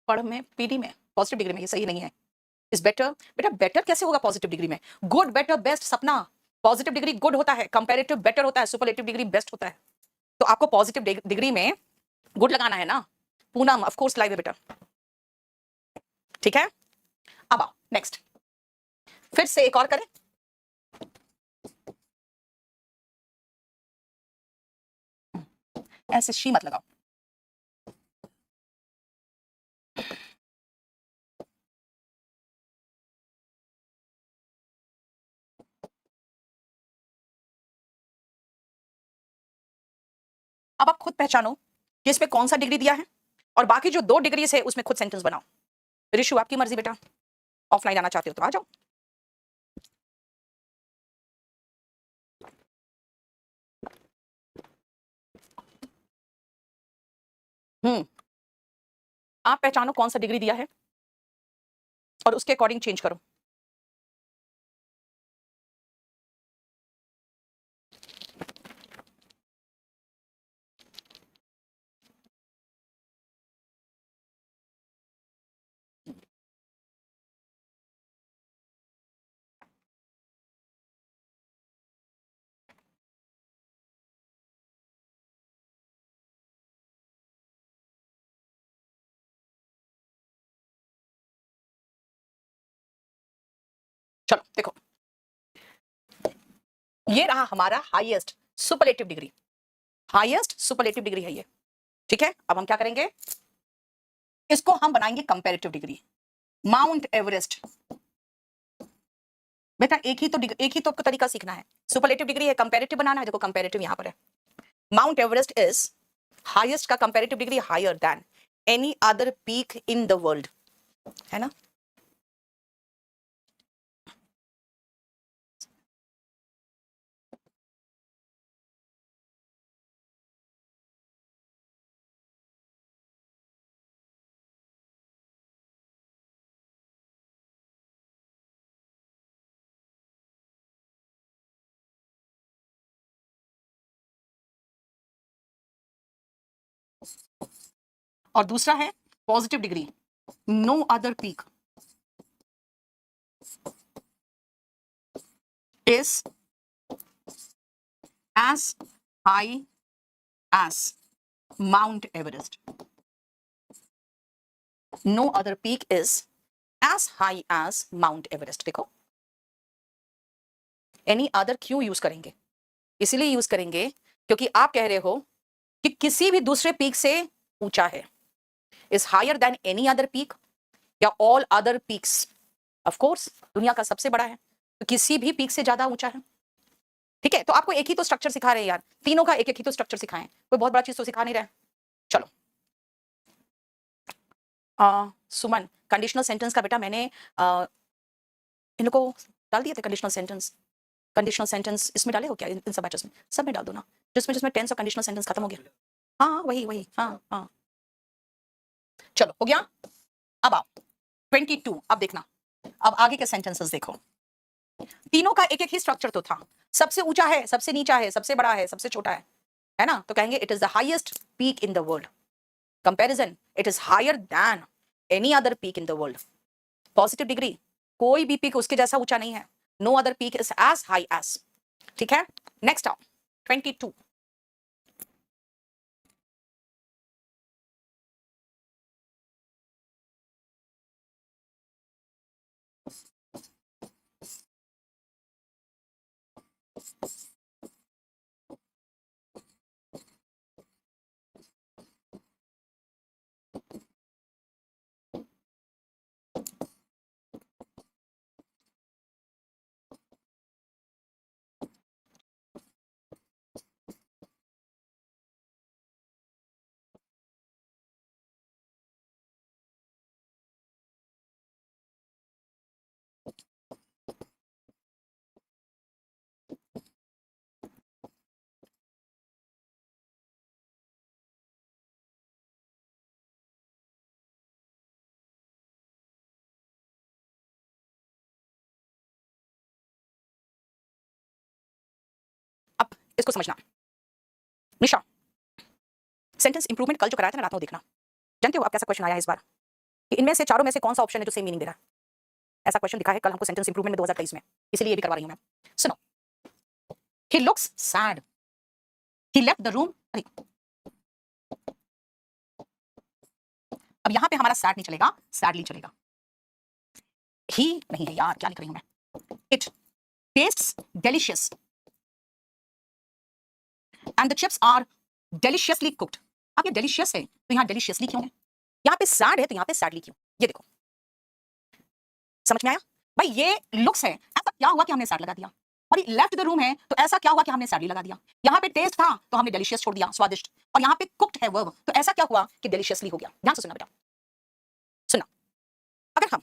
पढ़ में, पीडी में, पॉजिटिव डिग्री में, ये सही नहीं है। इज बेटर, बेटा बेटर कैसे होगा पॉजिटिव डिग्री में? गुड, बेटर, बेस्ट, सपना। पॉजिटिव डिग्री गुड होता है, कंपैरेटिव बेटर होता है, सुपरलेटिव डिग्री बेस्ट होता है। तो आपको पॉजिटिव डिग्री में गुड लगाना है ना। पूनम ऑफ कोर्स लाइव है बेटा, ठीक है। अब आओ नेक्स्ट, फिर से एक और करें। ऐसे शी मत लगाओ। अब आप खुद पहचानो कि इसमें कौन सा डिग्री दिया है, और बाकी जो 2 डिग्री है उसमें खुद सेंटेंस बनाओ। ऋषु आपकी मर्जी बेटा, ऑफलाइन आना चाहते हो तो आ जाओ। आप पहचानो कौन सा डिग्री दिया है और उसके अकॉर्डिंग चेंज करो। चलो देखो, ये रहा हमारा highest superlative degree, highest superlative degree है ये, ठीक है। अब हम क्या करेंगे, इसको हम बनाएंगे कंपैरेटिव डिग्री। माउंट एवरेस्ट, बेटा एक ही तो तरीका सीखना है। सुपरलेटिव डिग्री है, कंपैरेटिव बनाना है, देखो कंपैरेटिव यहां पर है। माउंट एवरेस्ट इज हाईएस्ट का comparative degree higher than any other peak in the world, है ना। और दूसरा है positive degree, no other peak is as high as Mount Everest. No other peak is as high as Mount Everest. देखो, any other क्यों use करेंगे? इसीलिए use करेंगे क्योंकि आप कह रहे हो कि किसी भी दूसरे पीक से ऊंचा है, is higher than any other peak या all other peaks. Of course, दुनिया का सबसे बड़ा है तो किसी भी पीक से ज्यादा ऊंचा है, ठीक है। तो आपको एक ही तो स्ट्रक्चर सिखा रहे हैं यार, तीनों का एक एक ही तो स्ट्रक्चर सिखाएं, कोई बहुत बड़ा चीज तो सिखा नहीं रहे। चलो सुमन, कंडीशनल सेंटेंस का बेटा मैंने इन लोगों को डाल दिए थे कंडीशनल सेंटेंस इसमें डाले हो क्या, इन सब बैचेस में सब में डाल दो ना, जिसमें टेंस और कंडीशनल सेंटेंस खत्म हो गया। हाँ वही हाँ चलो हो गया। अब आओ 22, अब देखना, अब आगे के सेंटेंसेस देखो। तीनों का एक एक ही स्ट्रक्चर तो था, सबसे ऊंचा है, सबसे नीचा है, सबसे बड़ा है, सबसे छोटा है ना। तो कहेंगे it is the highest peak in the world. Comparison, it is higher than any other peak in the world. Positive degree, कोई भी पीक उसके जैसा ऊंचा नहीं है, no other peak is as high as, ठीक है। नेक्स्ट आओ 22, अब इसको समझना। निशा, सेंटेंस इंप्रूवमेंट कल जो कराया था ना रात में, देखना। जानते हो आप कैसा क्वेश्चन आया है इस बार? कि इनमें से चारों में से कौन सा ऑप्शन है जो सेम मीनिंग दे रहा है। ऐसा क्वेश्चन दिखा है कल हमको सेंटेंस इंप्रूवमेंट में 2023 में, इसलिए ये भी करवा रही हूं मैं। सुनो, he looks sad, he left the room. अब यहां पे हमारा सैड नहीं चलेगा, सैडली चलेगा। ही नहीं है यार, क्या लिख रही हूं मैं। It tastes delicious and the chips are deliciously cooked. अब ये डेलिशियस है तो यहां डेलिशियसली क्यों है, यहां पे सैड है तो यहां पे सैडली क्यों, ये देखो समझ में आया। भाई ये लुक्स है, ऐसा क्या हुआ कि हमने सैड लगा दिया, और ये लेफ्ट द रूम है तो ऐसा क्या हुआ कि हमने सैडली लगा दिया। यहां पे टेस्ट था तो हमने डेलिशियस छोड़ दिया, स्वादिष्ट, और यहां पे कुक्ड है वर्ब, तो ऐसा क्या हुआ कि डेलिशियसली हो गया। ध्यान से सुनना बेटा, सुनना। अगर हम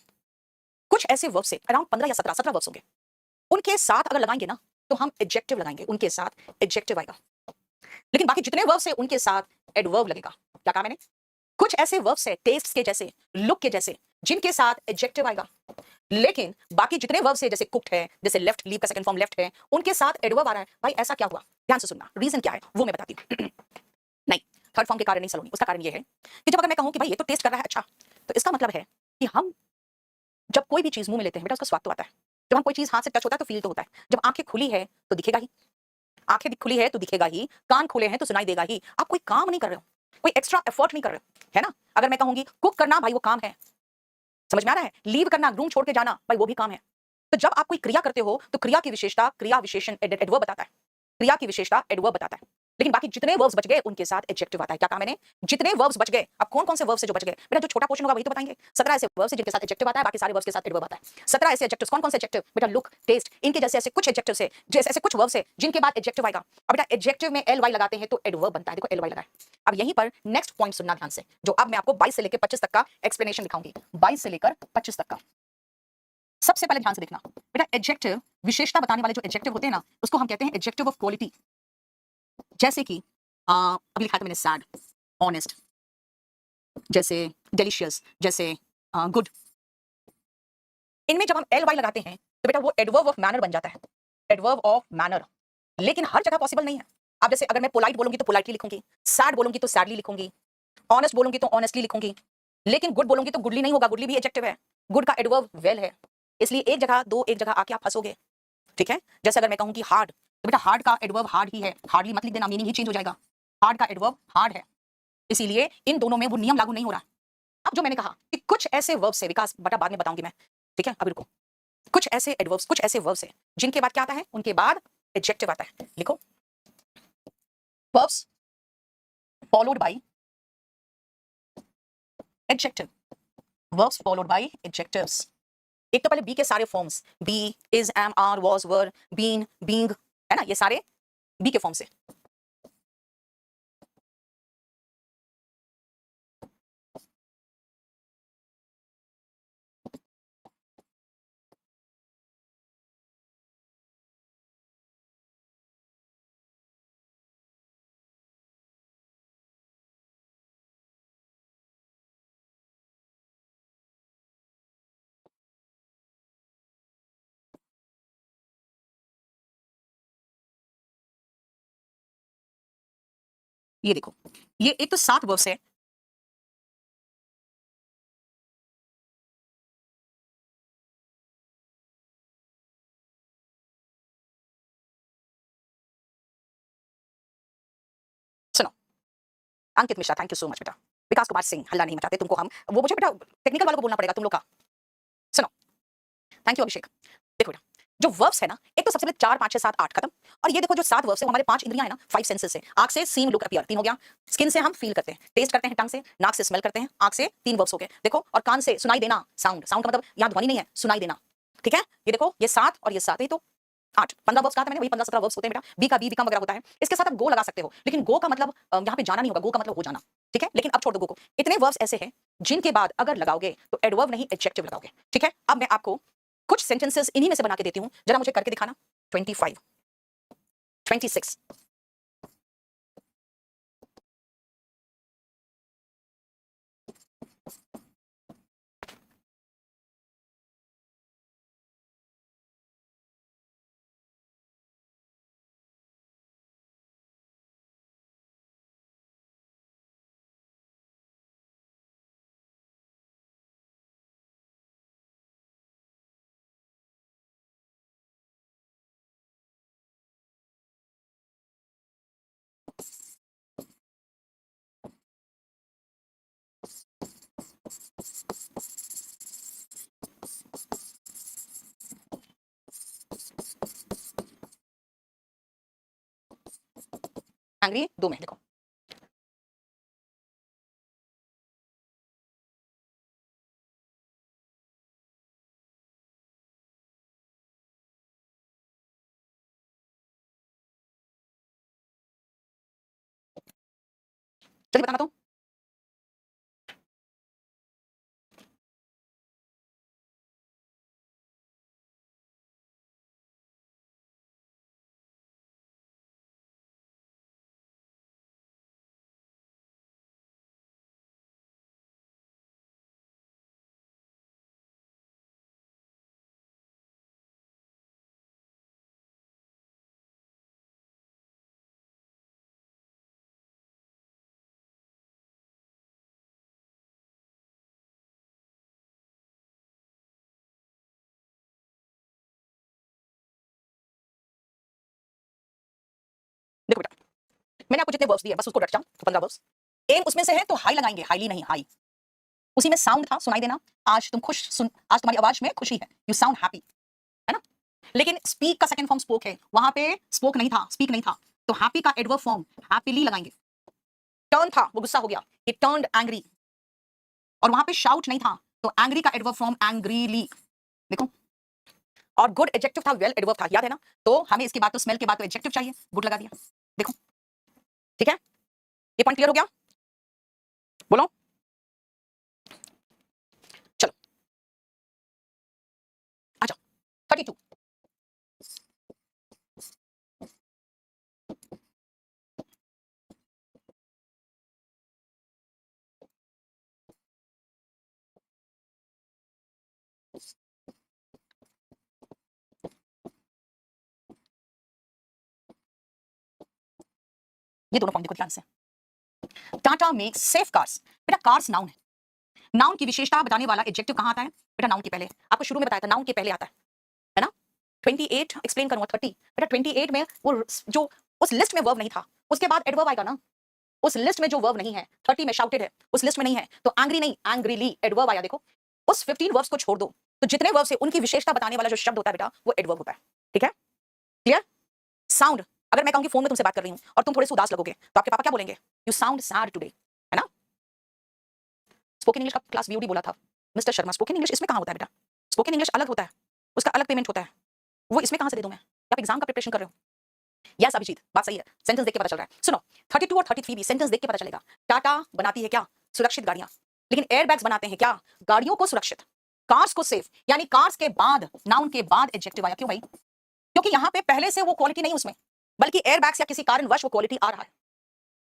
कुछ ऐसे वर्ब से अराउंड 15 या 17 वर्ब्स होंगे, उनके साथ अगर लगाएंगे ना तो हम एडजेक्टिव लगाएंगे, उनके साथ एडजेक्टिव आएगा। लेकिन बाकी जितने वर्ब्स है उनके साथ एडवर्ब लगेगा। क्या कहा मैंने, कुछ ऐसे वर्ब्स है टेस्ट के जैसे, लुक के जैसे, जिनके साथ एडजेक्टिव आएगा, लेकिन बाकी जितने वर्ब्स है जैसे कुक्ड है, जैसे लेफ्ट, लीव का सेकंड फॉर्म लेफ्ट है, उनके साथ एडवर्ब आ रहा है। भाई ऐसा क्या हुआ, ध्यान से सुनना, रीजन क्या है वो मैं बताती हूँ। नहीं, थर्ड फॉर्म के कारण नहीं सलोनी, उसका कारण ये है कि जब अगर मैं कहूं कि भाई ये तो टेस्ट कर रहा है अच्छा, तो इसका मतलब है कि हम जब कोई भी चीज मुंह में लेते हैं बेटा उसका स्वाद तो आता है। जब हम कोई चीज हाथ से टच होता है तो फील तो होता है। जब आंखें खुली है तो दिखेगा ही, आंखें खुली है तो दिखेगा ही, कान खुले हैं तो सुनाई देगा ही। आप कोई काम नहीं कर रहे हो, कोई एक्स्ट्रा एफर्ट नहीं कर रहे हो, है ना। अगर मैं कहूंगी कुक करना, भाई वो काम है, समझ में आ रहा है। लीव करना, रूम छोड़ के जाना, भाई वो भी काम है। तो जब आप कोई क्रिया करते हो तो क्रिया की विशेषता, क्रिया विशेषण एडवर्ब बताता है, क्रिया की विशेषता एडवर्ब बताता है। लेकिन बाकी जितने वर्ब्स बच गए उनके साथ एडजेक्टिव आता है। क्या कहा मैंने, जितने वर्ब्स बच गए। अब कौन कौन से वर्ब्स से जो बच गए बेटा, जो छोटा पोर्शन होगा वही तो बताएंगे। 17 ऐसे वर्ब्स हैं जिनके साथ एडजेक्टिव आता है, बाकी सारे वर्ब्स के साथ एडवर्ब आता है। 17 ऐसे एडजेक्टिव्स, कौन कौन से एडजेक्टिव बेटा, लुक, टेस्ट, इनके जैसे ऐसे कुछ एडजेक्टिव्स है, जैसे ऐसे कुछ वर्ब्स है जिनके बाद एडजेक्टिव आएगा। अब बेटा एडजेक्टिव में एल वाई लगाते हैं तो एडवर्ब बनता है, देखो एल वाई लगा है। अब यहीं पर नेक्स्ट पॉइंट सुनना ध्यान से, जो अब मैं आपको 22 से लेकर 25 तक का एक्सप्लेनेशन दिखाऊंगी। 22 से लेकर 25 तक का सबसे पहले ध्यान से देखना बेटा, एडजेक्टिव विशेषता बताने वाले जो एडजेक्टिव होते हैं ना, उसको हम कहते हैं एडजेक्टिव ऑफ क्वालिटी। जैसे कि अभी लिखा था मैंने सैड, ऑनेस्ट, जैसे डेलिशियस, जैसे गुड। इनमें जब हम एल वाई लगाते हैं तो बेटा वो एडवर्ब ऑफ मैनर बन जाता है, एडवर्ब ऑफ मैनर। लेकिन हर जगह पॉसिबल नहीं है। अब जैसे अगर मैं पोलाइट बोलूंगी तो पोलाइटली लिखूंगी, सैड बोलूंगी तो सैडली लिखूंगी, ऑनेस्ट बोलूंगी तो ऑनेस्टली लिखूंगी, लेकिन गुड बोलूंगी तो गुडली नहीं होगा, गुडली भी एडजेक्टिव है, गुड का एडवर्ब वेल है। इसलिए एक जगह दो, एक जगह आके आप फंसोगे, ठीक है। जैसे अगर मैं कहूं कि हार्ड, तो बेटा हार्ड का एडवर्ब हार्ड ही है, हार्डली मत लिख देना, मीनिंग ही चेंज हो जाएगा। हार्ड का एडवर्ब हार्ड है, इसीलिए इन दोनों में वो नियम लागू नहीं हो रहा। अब जो मैंने कहा कि कुछ ऐसे वर्ब्स है, विकास बटा बाद में बताऊंगी मैं, ठीक है, अभी रुको। कुछ ऐसे एडवर्ब्स, कुछ ऐसे वर्ब्स है जिनके बाद क्या आता है, उनके बाद एडजेक्टिव आता है। लिखो, verbs followed by adjective, verbs followed by adjectives. एक तो पहले बी के सारे forms, be, is, am, are, was, were, been, being, है ना, ये सारे बी के फॉर्म से। ये देखो, ये एक तो 7 वर्ब्स है। सुनो, Ankit Mishra, thank you so much बेटा। विकास कुमार सिंह, हल्ला नहीं मचाते तुमको हम, वो मुझे बेटा टेक्निकल वालों को बोलना पड़ेगा तुम लोग का। सुनो, थैंक यू अभिषेक। देखो बेटा, जो वर्ब्स है ना, एक तो सबसे पहले 4 5 6 7 8 खत्म। और ये देखो जो 7 वर्ब्स है वो हमारे 5 इंद्रियां है ना, 5 सेंसेस है। आंख से सीन, लुक, अपीयर, 3 हो गया। स्किन से हम फील करते हैं, टेस्ट करते हैं टंग से, नाक से स्मेल करते हैं, आंख से 3 वर्ब्स हो गए देखो, और कान से सुनाई देना, साउंड, साउंड का मतलब यहां ध्वनि नहीं है, सुनाई देना, ठीक है। ये देखो ये 7 और ये 7, ये तो 8, 15 वर्ब्स कहा था मैंने, वही 15 17 वर्ब्स होते हैं बेटा। बी का बी, बिकम वगैरह होता है। इसके साथ आप गो लगा सकते हो, लेकिन गो का मतलब यहाँ पे जाना नहीं होगा, गो का मतलब हो जाना, ठीक है। लेकिन अब छोड़ दो गो को। इतने वर्ब्स ऐसे हैं जिनके बाद अगर लगाओगे तो एडवर्ब नहीं एडजेक्टिव लगाओगे, ठीक है। अब मैं आपको कुछ सेंटेंसेस इन्हीं में से बना के देती हूं, जरा मुझे करके दिखाना। 25, 26, एंग्री 2 में देखो। जल्दी बताना तो। देखो बेटा, मैंने आपको जितने वर्ब्स दिए बस उसको रट जाओ, तो 15 वर्ब्स। एम उसमें से है तो हाई लगाएंगे, हाईली नहीं, हाई। उसी में साउंड था, सुनाई देना। आज तुम खुश सुन, आज तुम्हारी आवाज में खुशी है, यू साउंड हैप्पी, है ना। लेकिन स्पीक का सेकंड फॉर्म स्पोक है, वहां पे स्पोक नहीं था, स्पीक नहीं था, तो हैप्पी का एडवर्ब फॉर्म हैप्पीली लगाएंगे। टर्न था, वो गुस्सा हो गया, ही टर्न्ड एंग्री, और वहां पे शाउट नहीं था, तो एंग्री का एडवर्ब फॉर्म एंग्रीली। देखो, और गुड एडजेक्टिव था, वेल एडवर्ब था, याद है ना। तो हमें इसके बाद तो स्मेल के बाद तो एडजेक्टिव चाहिए, गुड लगा दिया। देखो, ठीक है, ये पॉइंट क्लियर हो गया, बोलो। चलो आ जाओ 32। ये दोनों पॉइंट देखो ध्यान से। Tata makes safe cars. बेटा कार्स नाउन है, नाउन की विशेषता बताने वाला एडजेक्टिव कहां आता है बेटा, नाउन के पहले। आपको शुरू में बताया था नाउन के पहले आता है ना। 28 एक्सप्लेन करूंगा, 30 बेटा 28 में वो जो उस लिस्ट में वर्ब नहीं था, उसके बाद एडवर्ब आएगा ना। उस लिस्ट में जो वर्ब नहीं है, 30 में शाउटेड है, उस लिस्ट में नहीं है, तो एंग्री नहीं, एंग्रीली एडवर्ब आया। देखो, उस 15 वर्ब्स को छोड़ दो, तो जितने वर्ब्स है उनकी विशेषता बताने वाला जो शब्द होता है बेटा, वो एडवर्ब होता है। ठीक है, क्लियर। साउंड, अगर मैं कहूंगी फोन में तुमसे बात कर रही हूं और तुम थोड़े से उदास लगोगे, तो आपके पापा क्या बोलेंगे, यू साउंड सैड टुडे, है ना। स्पोकन इंग्लिश का क्लास वीओडी बोला था मिस्टर शर्मा, स्पोकन इंग्लिश इसमें कहां होता है बेटा, स्पोकन इंग्लिश अलग होता है, उसका अलग पेमेंट होता है, वो इसमें कहां से दे दूं मैं। आप एग्जाम का प्रिपरेशन कर रहे हो। यस अभिजीत, बात सही है, सेंटेंस देख के पता चल रहा है। सुनो, 32 और 33 भी सेंटेंस देख के पता चलेगा। टाटा बनाती है क्या, सुरक्षित गाड़ियां, लेकिन एयरबैग्स बनाते हैं क्या, गाड़ियों को सुरक्षित, कार्स को सेफ। यानी कार्स के बाद, नाउन के बाद एडजेक्टिव आया, क्यों भाई, क्योंकि यहां पे पहले से वो क्वालिटी नहीं उसमें, बल्कि एयरबैग्स या किसी कारणवश वो क्वालिटी आ रहा है।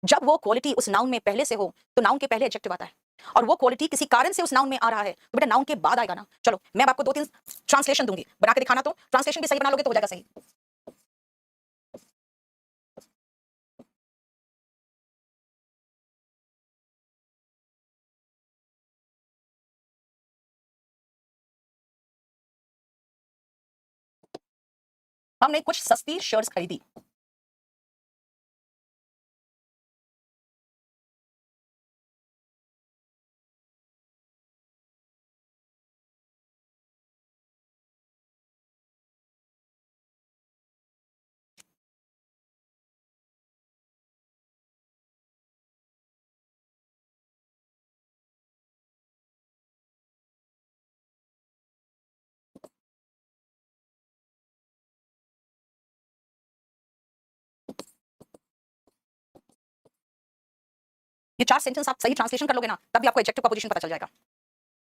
जब वो क्वालिटी उस नाउन में पहले से हो, तो नाउन के पहले एडजेक्टिव आता है, और वो क्वालिटी किसी कारण से उस नाउन में आ रहा है, तो बेटा नाउन के बाद आएगा ना। चलो मैं आपको 2-3 ट्रांसलेशन दूंगी, बना के दिखाना, तो ट्रांसलेशन भी सही बना लोगे तो हो जाएगा सही। हमने कुछ सस्ती शर्ट्स खरीदी। ये 4 सेंटेंस आप सही ट्रांसलेशन कर लोगे ना, तब भी आपको एडजेक्टिव का पोजीशन पता चल जाएगा।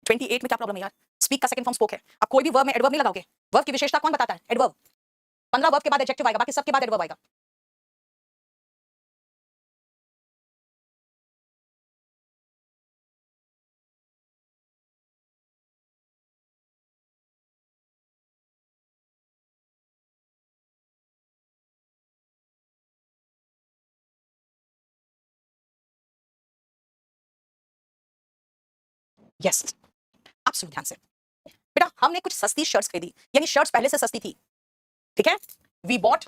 28 में क्या प्रॉब्लम है यार, स्पीक का सेकंड फॉर्म स्पोक है। अब कोई भी वर्ब में एडवर्ब नहीं लगाओगे, वर्ब की विशेषता कौन बताता है, एडवर्ब। 15 वर्ब के बाद एडजेक्टिव आएगा, बाकी सब के बाद एडवर्ब आएगा। यस, आप सुन ध्यान से बेटा, हमने कुछ सस्ती शर्ट्स खरीदी, यानी शर्ट्स पहले से सस्ती थी। ठीक है, वी बॉट,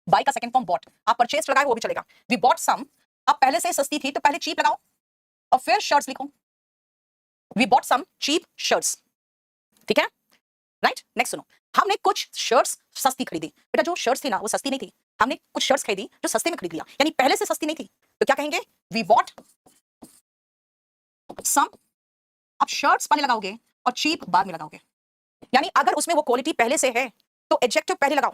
बाय का सेकंड फॉर्म बॉट, आप परचेज लगाए वो भी चलेगा। वी बॉट सम, अब पहले से सस्ती थी तो पहले चीप लगाओ और फिर शर्ट्स लिखो, we bought some cheap shirts. ठीक है, राइट। नेक्स्ट सुनो, हमने कुछ शर्ट्स सस्ती खरीदी। बेटा जो शर्ट्स थी ना वो सस्ती नहीं थी, हमने कुछ शर्ट्स खरीदी जो सस्ते में खरीद लिया, यानी पहले से सस्ती नहीं थी, तो क्या कहेंगे? We bought some. अब शर्ट्स पहले लगाओगे और चीप बाद में लगाओगे, यानी अगर उसमें वो क्वालिटी पहले से है तो एडजेक्टिव पहले लगाओ,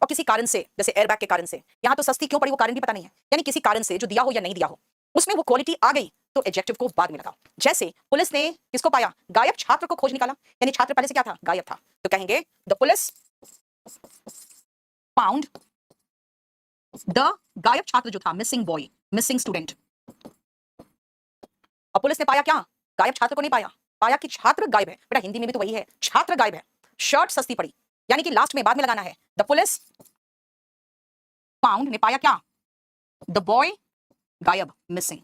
और किसी कारण से, जैसे एयरबैग के कारण से, यहां तो सस्ती क्यों पड़ी वो कारण भी पता नहीं है, यानी किसी कारण से जो दिया हो या नहीं दिया हो उसमें वो क्वालिटी आ गई तो एडजेक्टिव को बाद में लगाओ। जैसे पुलिस ने किसको पाया? गायब छात्र को खोज निकाला, यानी छात्र पहले से क्या था? गायब था, तो कहेंगे द पुलिस फाउंड द गायब छात्र जो था, मिसिंग बॉय, मिसिंग स्टूडेंट। और पुलिस ने पाया क्या? गायब छात्र को नहीं पाया, पाया कि छात्र गायब है। बेटा हिंदी में भी तो वही है, छात्र गायब है, शर्ट सस्ती पड़ी, यानी कि लास्ट में बाद में लगाना है। द पुलिस फाउंड ने पाया क्या? द बॉय गायब, मिसिंग।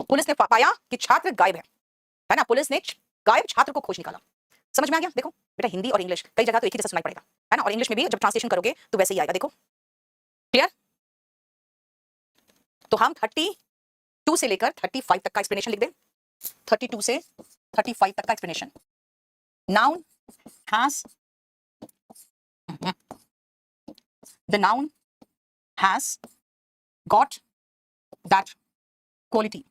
पुलिस ने पाया कि छात्र गायब है ना, पुलिस ने गायब छात्र को खोज निकाला। समझ में आ गया? देखो बेटा हिंदी और इंग्लिश कई जगह तो एक ही जैसा सुनाई पड़ेगा, है ना, और इंग्लिश में भी जब ट्रांसलेशन करोगे तो वैसे ही आएगा। देखो क्लियर? तो हम 32 से लेकर 35 तक का एक्सप्लेनेशन लिख दें। 32 से 35 तक का explanation. Noun has, the noun has got that quality.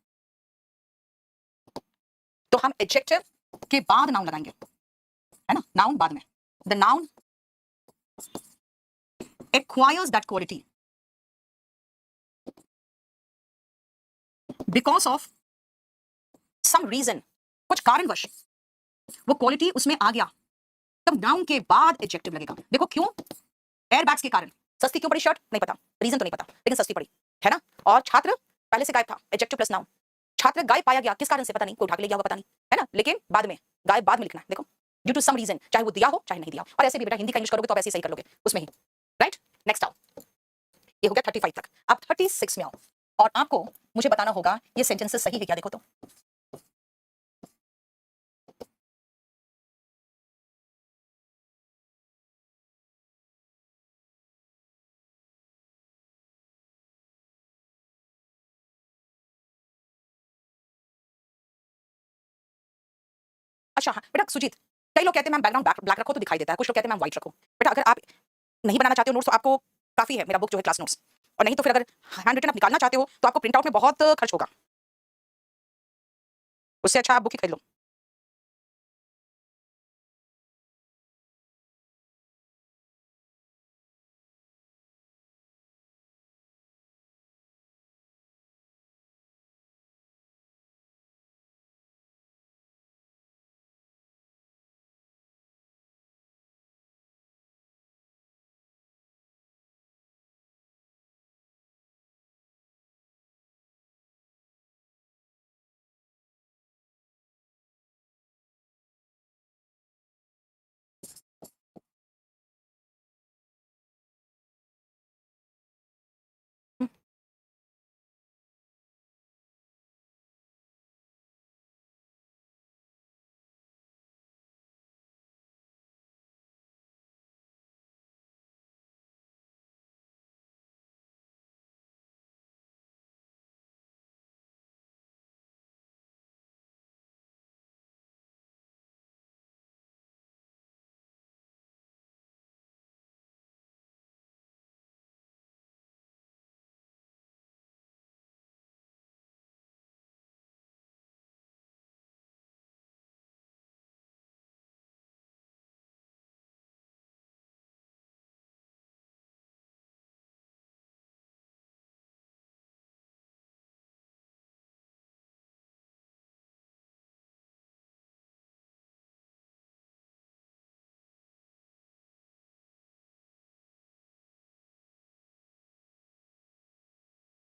तो हम एडजेक्टिव के बाद नाउन लगाएंगे, है ना, नाउन बाद में। The noun acquires that quality because of some reason, कुछ कारणवश वो क्वालिटी उसमें आ गया, तब नाउन के बाद एडजेक्टिव लगेगा। देखो क्यों? एयरबैग्स के कारण। सस्ती क्यों पड़ी शर्ट? नहीं पता, रीजन तो नहीं पता, लेकिन सस्ती पड़ी, है ना। और छात्र पहले से गायब था, एडजेक्टिव प्लस नाउन। छात्र गायब पाया गया, किस कारण से पता नहीं, कोई उठा के ले गया होगा पता नहीं, है ना, लेकिन बाद में, गायब बाद में लिखना है। देखो ड्यू टू सम रीजन, चाहे वो दिया हो चाहे नहीं दिया हो। और ऐसे भी बेटा हिंदी का इंग्लिश करोगे तो आप ऐसे ही सही कर लोगे उसमें ही, राइट। नेक्स्ट आओ, ये हो गया 35 तक। अब 36 में आओ और आपको मुझे बताना होगा ये सेंटेंसेस सही है क्या। देखो तो अच्छा हाँ बेटा सुजीत, कई लोग कहते हैं मैम बैकग्राउंड ब्लैक रखो तो दिखाई देता है, कुछ लोग कहते हैं मैम व्हाइट रखो। बेटा अगर आप नहीं बनाना चाहते हो नोट्स तो आपको काफी है मेरा बुक जो है क्लास नोट्स, और नहीं तो फिर अगर हैंड रिटन आप निकालना चाहते हो तो आपको प्रिंट आउट में बहुत खर्च होगा, उससे अच्छा आप बुक ही खरीद लो।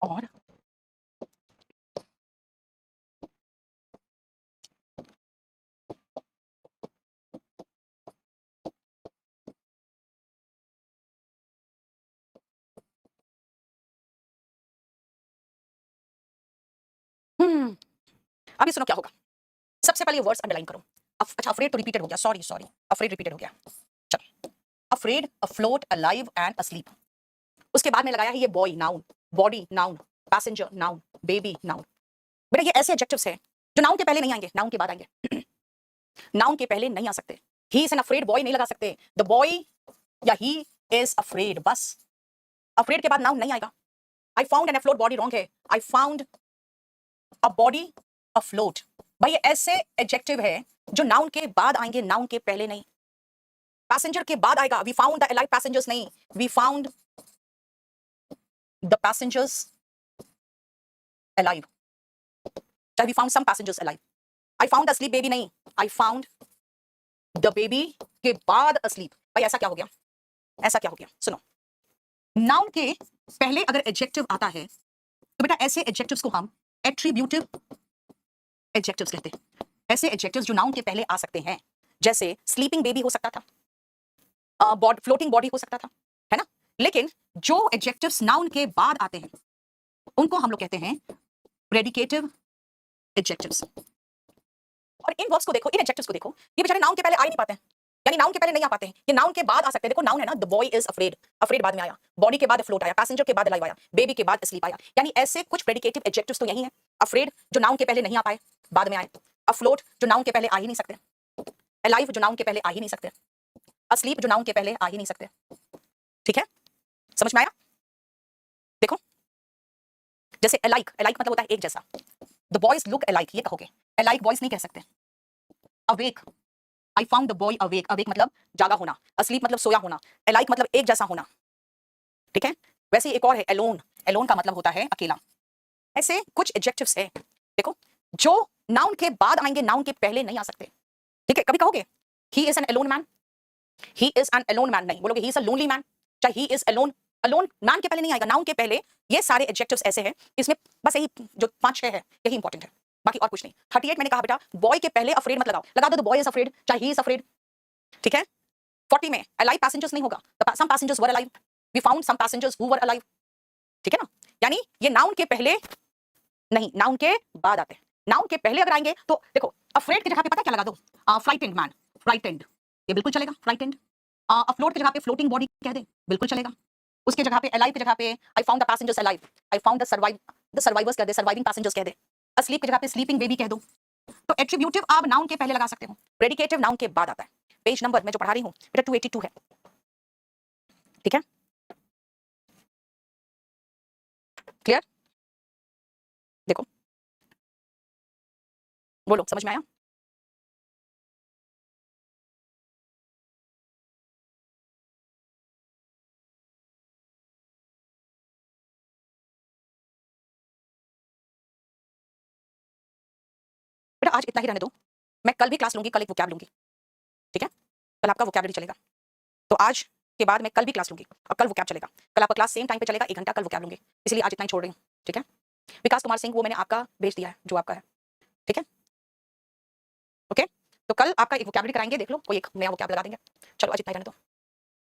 और अभी सुनो क्या होगा। सबसे पहले ये वर्ड्स अंडरलाइन करो। अच्छा अफ्रेड तो रिपीटेड हो गया, सॉरी सॉरी, अफ्रेड रिपीटेड हो गया। चलो afraid, afloat, alive and asleep. उसके बाद में लगाया है ये boy noun, body noun, passenger noun, baby noun. बेटा ये ऐसे एडजेक्टिव्स हैं जो नाउन के पहले नहीं आएंगे, नाउन के बाद आएंगे। नाउन के पहले नहीं आ सकते। He is an afraid boy नहीं लगा सकते, द बॉय या ही इज अफ्रेड, बस अफ्रेड के बाद नाउन नहीं आएगा। I found an afloat body wrong है, I found a body afloat. भाई ये ऐसे एडजेक्टिव है जो नाउन के बाद आएंगे, नाउन के पहले नहीं। पैसेंजर के बाद आएगा, we found the alive passengers नहीं, we found the passengers alive, चाहे we found some passengers alive. I found asleep baby नहीं, आई फाउंड द बेबी के बाद asleep। भाई ऐसा क्या हो गया, ऐसा क्या हो गया? सुनो, नाउन के पहले अगर एडजेक्टिव आता है तो बेटा ऐसे एडजेक्टिव्स को हम एट्रीब्यूटिव एडजेक्टिव्स कहते हैं। ऐसे एडजेक्टिव्स जो नाउन के पहले आ सकते हैं, जैसे स्लीपिंग बेबी हो सकता था, फ्लोटिंग बॉडी हो सकता था, है ना। लेकिन जो एडजेक्टिव्स नाउन के बाद आते हैं उनको हम लोग कहते हैं प्रेडिकेटिव एडजेक्टिव्स। और इन वर्ब्स को देखो, इन एडजेक्टिव्स को देखो, ये बेचारे नाउन के पहले आ ही नहीं पाते हैं, यानी नाउन के पहले नहीं आ पाते हैं, ये नाउन के बाद आ सकते हैं। देखो नाउन है ना, the boy is afraid, afraid बाद में आया, बॉडी के बाद फ्लोट आया, पैसेंजर के बाद अलाइव आया, बेबी के बाद स्लीप आया। यानी ऐसे कुछ प्रेडिकेटिव एडजेक्टिव्स तो यही हैं। अफ्रेड जो नाउन के पहले नहीं आ पाए, बाद में आए। अफ्लोट जो नाउन के पहले आ ही नहीं सकते, अलाइव जो नाउन के पहले आ ही नहीं सकते, अस्लीप जो नाउन के पहले आ ही नहीं सकते। ठीक है, समझ में आया? देखो जैसे अलाइक, अलाइक मतलब होता है एक जैसा। द बॉयज लुक अलाइक, ये कहोगे, अलाइक बॉयज नहीं कह सकते। Awake, I found the boy awake, awake मतलब जागा होना, अस्लीप मतलब सोया होना, अलाइक मतलब एक जैसा होना। ठीक है, वैसे एक और है एलोन, एलोन का मतलब होता है अकेला। ऐसे कुछ एडजेक्टिव्स है देखो जो नाउन के बाद आएंगे, नाउन के पहले नहीं आ सकते। ठीक है, कभी कहोगे he is an alone man, he is an alone man नहीं बोलोगे, he is a lonely man, चाहे he is alone. Alone noun के पहले नहीं आएगा, नाउन के पहले। ये सारे एडजेक्टिव्स ऐसे हैं, इसमें बस यही जो 5-6 है यही इंपॉर्टेंट है, बाकी और कुछ नहीं। 38 मैंने कहा बेटा बॉय के पहले अफ्रेड मत लगाओ, लगा दो द बॉय इज अफ्रेड, चाहे ही इज अफ्रेड। ठीक है, 40 में अलाइव पैसेंजर्स नहीं होगा, some passengers were alive, we found some passengers who were alive. ठीक है ना, यानी ये नाउन के पहले नहीं, नाउन के बाद आते हैं। नाउन के पहले अगर आएंगे तो देखो अफ्रेड की जगह पे पता क्या लगा दो, फ्राइटेंड मैन, फ्राइटेंड, ये बिल्कुल चलेगा, फ्राइटेंड। अफ्लोट की जगह पे फ्लोटिंग बॉडी कह दे, बिल्कुल चलेगा। उसके जगह पे अलाइव की जगह पे I found the passengers alive, I found the survivors कह दे, सर्वाइविंग पैसेंजर्स कह दे। अस्लीप की जगह पे स्लीपिंग बेबी कह दो। तो एट्रीब्यूटिव आप नाउन के पहले लगा सकते हो, प्रेडिकेटिव नाउन के बाद आता है। पेज नंबर मैं जो पढ़ा रही हूं बेटा 282 है। ठीक है, क्लियर? देखो बोलो, समझ में आया? बेटा आज इतना ही रहने दो, मैं कल भी क्लास लूंगी, कल एक वोकैब लूंगी। ठीक है, कल आपका वोकैबुलरी चलेगा, तो आज के बाद मैं कल भी क्लास लूंगी और कल वोकैब चलेगा। कल आपका क्लास सेम टाइम पे चलेगा, 1 घंटा, कल वोकैब लूंगी, इसलिए आज इतना ही छोड़ रही हूँ। ठीक है, विकास कुमार सिंह वो मैंने आपका भेज दिया है जो आपका है। ठीक है, ओके, तो कल आपका एक वोकैबुलरी कराएंगे, देख लो कोई एक नया वोकैब लगा देंगे। चलो आज इतना ही रहने दो।